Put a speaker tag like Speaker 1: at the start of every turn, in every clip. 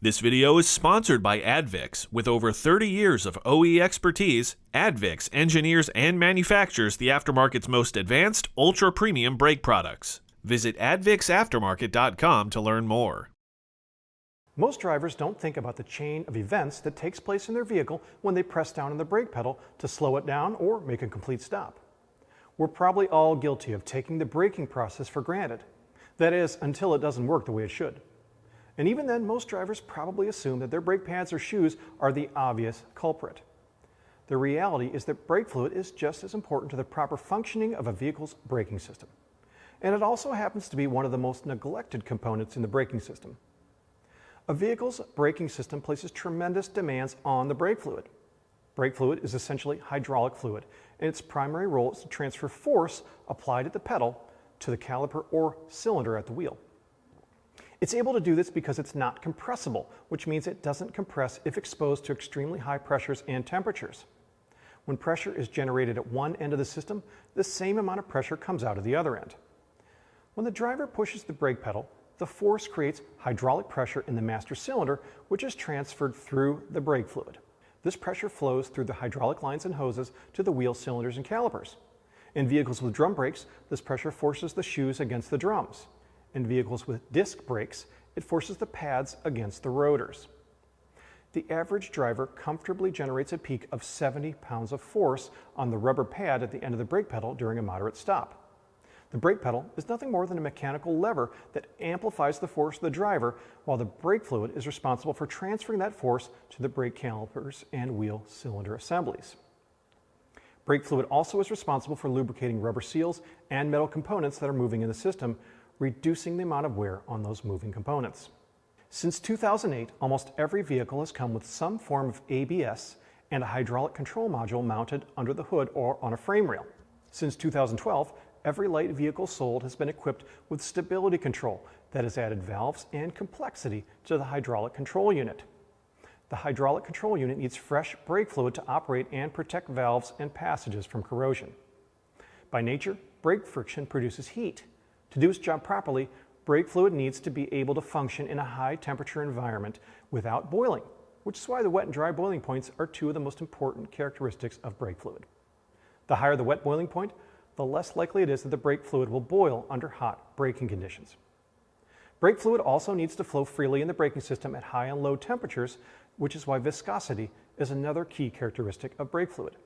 Speaker 1: This video is sponsored by ADVICS. With over 30 years of OE expertise, ADVICS engineers and manufactures the aftermarket's most advanced, ultra-premium brake products. Visit advicsaftermarket.com to learn more.
Speaker 2: Most drivers don't think about the chain of events that takes place in their vehicle when they press down on the brake pedal to slow it down or make a complete stop. We're probably all guilty of taking the braking process for granted. That is, until it doesn't work the way it should. And even then, most drivers probably assume that their brake pads or shoes are the obvious culprit. The reality is that brake fluid is just as important to the proper functioning of a vehicle's braking system. And it also happens to be one of the most neglected components in the braking system. A vehicle's braking system places tremendous demands on the brake fluid. Brake fluid is essentially hydraulic fluid, and its primary role is to transfer force applied at the pedal to the caliper or cylinder at the wheel. It's able to do this because it's not compressible, which means it doesn't compress if exposed to extremely high pressures and temperatures. When pressure is generated at one end of the system, the same amount of pressure comes out of the other end. When the driver pushes the brake pedal, the force creates hydraulic pressure in the master cylinder, which is transferred through the brake fluid. This pressure flows through the hydraulic lines and hoses to the wheel cylinders and calipers. In vehicles with drum brakes, this pressure forces the shoes against the drums. In vehicles with disc brakes, it forces the pads against the rotors. The average driver comfortably generates a peak of 70 pounds of force on the rubber pad at the end of the brake pedal during a moderate stop. The brake pedal is nothing more than a mechanical lever that amplifies the force of the driver, while the brake fluid is responsible for transferring that force to the brake calipers and wheel cylinder assemblies. Brake fluid also is responsible for lubricating rubber seals and metal components that are moving in the system, reducing the amount of wear on those moving components. Since 2008, almost every vehicle has come with some form of ABS and a hydraulic control module mounted under the hood or on a frame rail. Since 2012, every light vehicle sold has been equipped with stability control that has added valves and complexity to the hydraulic control unit. The hydraulic control unit needs fresh brake fluid to operate and protect valves and passages from corrosion. By nature, brake friction produces heat. To do its job properly, brake fluid needs to be able to function in a high temperature environment without boiling, which is why the wet and dry boiling points are two of the most important characteristics of brake fluid. The higher the wet boiling point, the less likely it is that the brake fluid will boil under hot braking conditions. Brake fluid also needs to flow freely in the braking system at high and low temperatures, which is why viscosity is another key characteristic of brake fluid.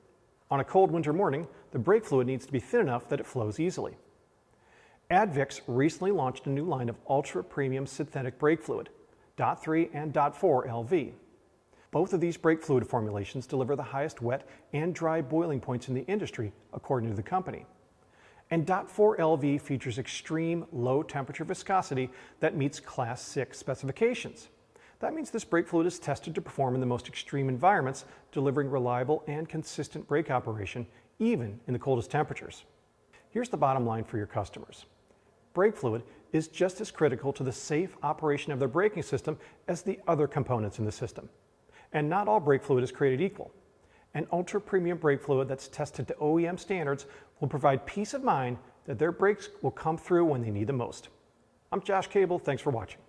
Speaker 2: On a cold winter morning, the brake fluid needs to be thin enough that it flows easily. ADVICS recently launched a new line of ultra-premium synthetic brake fluid, .3 and .4 LV. Both of these brake fluid formulations deliver the highest wet and dry boiling points in the industry, according to the company. And .4 LV features extreme low-temperature viscosity that meets Class 6 specifications. That means this brake fluid is tested to perform in the most extreme environments, delivering reliable and consistent brake operation, even in the coldest temperatures. Here's the bottom line for your customers. Brake fluid is just as critical to the safe operation of the braking system as the other components in the system. And not all brake fluid is created equal. An ultra-premium brake fluid that's tested to OEM standards will provide peace of mind that their brakes will come through when they need them most. I'm Josh Cable, thanks for watching.